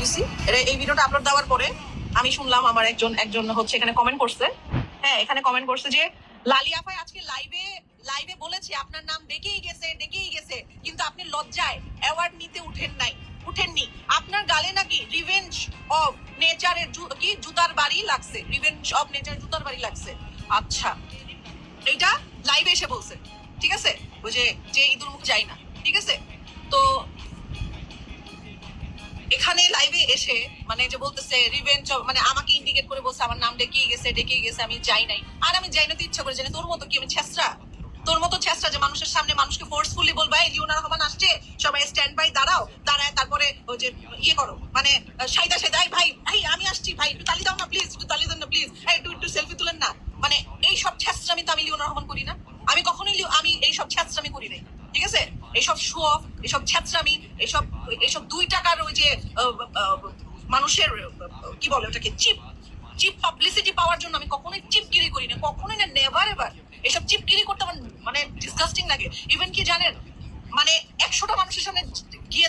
করছি। এই ভিডিওটা আপলোড দেওয়ার পরে আমি শুনলাম আমার একজন হচ্ছে এখানে কমেন্ট করছে, হ্যাঁ এখানে কমেন্ট করছে যে লালি আফাই আজকে লাইভে বলেছে আপনার নাম ডেকেই গেছে, কিন্তু আপনি লজ্জায় অ্যাওয়ার্ড নিতে উঠেননি। আপনার গালে নাকি রিভেঞ্জ অফ নেচারের কি জুতার বাড়ি লাগছে, রিভেঞ্জ অফ নেচারের জুতার বাড়ি লাগছে। আচ্ছা, এইটা লাইভে এসে বলছে, ঠিক আছে, ওই যে ইঁদুর মুখ যায় না, ঠিক আছে। তো এখানে লাইভে এসে মানে যে বলতেছে রিভেঞ্জ, মানে আমাকে ইন্ডিকেট করে বলছে আমার নাম ডেকেই গেছে, আমি যাই নাই। আর আমি যাই না তো ইচ্ছা করে জানি, তোর মতো কি আমি ছেঁচড়া? তোর মতো ছেঁচড়া যে মানুষের সামনে মানুষকে ফোর্সফুলি বলবা এই লিওনা রহমান আসছে, সবাই স্ট্যান্ড বাই দাঁড়ায়, তারপরে ওই যে ইয়ে করো, মানে সাইদা ভাই আমি আসছি, ভাই একটু তালি দাও না প্লিজ, একটু তালি দেন না প্লিজ, একটু সেলফি তুলেন না। মানে এইসব ছেঁচড়ামি তো আমি লিওনা রহমান করি না, আমি কখনোই আমি এইসব ছেঁচড়ামি করি নাই, ঠিক আছে। এইসব শো অফ, এইসব ছেঁচড়ামি, এইসব 2 টাকার ওই যে মানুষের কি বলে ওটাকে চিপ পাবলিসিটি পাওয়ার জন্য আমি কখনোই চিপগিরি করি না, কখনোই না, নেভার এভার। এইসব চিপগিরি করতে আমার মানে ডিসগাস্টিং লাগে। ইভেন কি জানেন, মানে 100টা মানুষের সামনে গিয়ে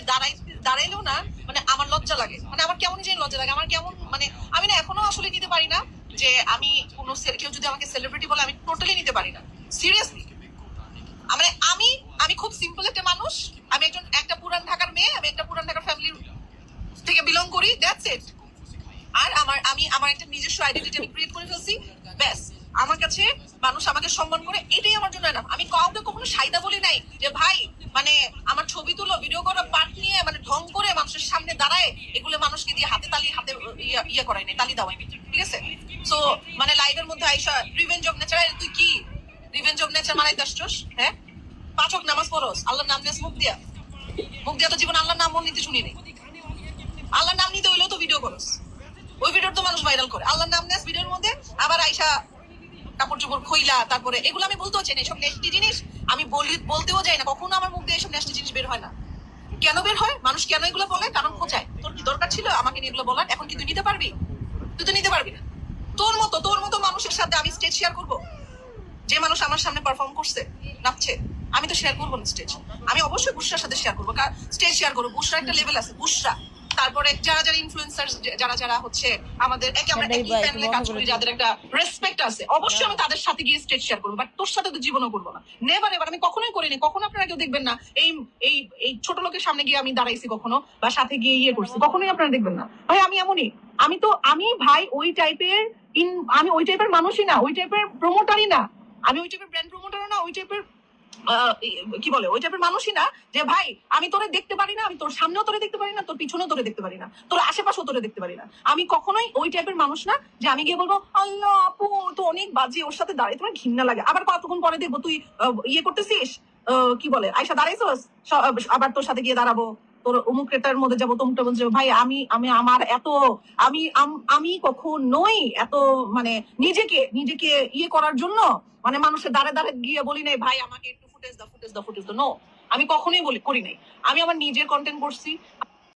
দাঁড়াইলেও না মানে আমার লজ্জা লাগে, মানে আমার কেমন জানি লজ্জা লাগে, আমার কেমন মানে আমি না এখনো আসলে নিতে পারি না যে আমি কোনো কেউ যদি আমাকে সেলিব্রিটি বলে আমি টোটালি নিতে পারি না, সিরিয়াসলি। মানে আমি খুব সিম্পল একটা মানুষ, আমি একটা পুরান ঢাকার মেয়ে, আমি একটা পুরান ঢাকার ফ্যামিলির থেকে বিলং করি, দ্যাটস ইট। আর আমার একটা নিজস্ব আইডেন্টিটি আমি ক্রিয়েট করে ফেলছি, ব্যাস। আমার কাছে মানুষ আমাকে সম্মান করে, এটাই আমার জন্য না। আমি কাউকে কখনো সাইদা বলি নাই যে ভাই মানে আমার ছবি তুলো, ভিডিও করো, পার্ট নিয়ে মানে ঢং করে মানুষের সামনে দাঁড়ায় এগুলো মানুষকে দিয়ে হাতে ইয়ে করাই নাই, তালি দাওয়াই, ঠিক আছে। সো মানে লাইভের মধ্যে আইসা রিভেঞ্জ অফ নেচার, তুই কি রিভেঞ্জ অফ নেচার মানে দশটস? হ্যাঁ, 5 ওয়াক্ত নামাজ পড়স, আল্লাহর নাম নিয়ে মুখ দিয়া তো জীবন আল্লাহর নাম নিতে শুনি নেই। আল্লাহর নাম নিতে হইলেও তো ভিডিও করস, ওই ভিডিওর তো মানুষ ভাইরাল করে। আল্লাহর নাম নেস ভিডিওর মধ্যে আবার আইসা কাপড় চোপড় খইলা, তারপরে এগুলো আমি বলতেও চাই না, এসব নেস্টি জিনিস আমি বলতেও যাই না, কখনো আমার মুখ দিয়ে এসব নেস্টি জিনিস বের হয় না। কেন বের হয়? মানুষ কেন এগুলো বলে? কারণ খোঁজায়। তোর কি দরকার ছিল আমাকে নিয়ে এগুলো বলার? এখন কি তুই নিতে পারবি? তুই তো নিতে পারবি না। তোর মতো মানুষের সাথে আমি স্টেজ শেয়ার করবো? যে মানুষ আমার সামনে পারফর্ম করছে, নাচছে, আমি তো শেয়ার করবো না স্টেজ। আমি অবশ্যই বুশরার সাথে শেয়ার করবো, স্টেজ শেয়ার করবো। বুশরা একটা লেভেল আছে, বুশরা। তারপরে যারা ইনফ্লুয়েন্সার, যারা হচ্ছে আমাদের আমরা একই প্যানেলে কাজ করি, যাদের একটা রেসপেক্ট আছে, অবশ্যই আমি তাদের সাথে গিয়ে স্টেজ শেয়ার করবো। বাট তোর সাথে তো জীবনও করবো না, নেভার এভার। আমি কখনোই করিনি, কখনো আপনারা কেউ দেখবেন না এই এই এই ছোট লোকের সামনে গিয়ে আমি দাঁড়াইছি কখনো, বা সাথে গিয়ে ইয়ে করছি, কখনোই আপনারা দেখবেন না। ভাই আমি এমনই, আমি ভাই ওই টাইপের আমি ওই টাইপের মানুষই না, ওই টাইপের প্রমোটারই না, আমি ওই টাইপের ব্র্যান্ড প্রমোটারও না, ওই টাইপের কি বলে ওই টাইপের মানুষই না যে ভাই আমি তোরে দেখতে পারি না, আমি তোর সামনেও তোরে দেখতে পারি না, তোর পিছনেও তোরে দেখতে পারি না, তোর আশেপাশেও তোরে দেখতে পারি না। আমি কখনোই ওই টাইপের মানুষ না যে আমি গিয়ে বলবো আল্লাহ আপু তো অনেক বাজে, ওর সাথে দাঁড়াই তোমার ঘৃণা লাগে। আবার কতক্ষণ পরে দেখবো তুই ইয়ে করতেছিস, কি বলে আয়সা দাঁড়াইছস, আবার তোর সাথে গিয়ে দাঁড়াবো, তোর অমুক ক্রেটার মধ্যে যাবো, তমুকটা বলছে। ভাই আমি আমার এত আমি কখনোই এত মানে নিজেকে ইয়ে করার জন্য মানে মানুষের দাঁড়ে গিয়ে বলি নাই ভাই আমাকে একটু ফুটেজ দাও, নো, আমি কখনোই করি নাই। আমি আমার নিজের কন্টেন্ট করছি।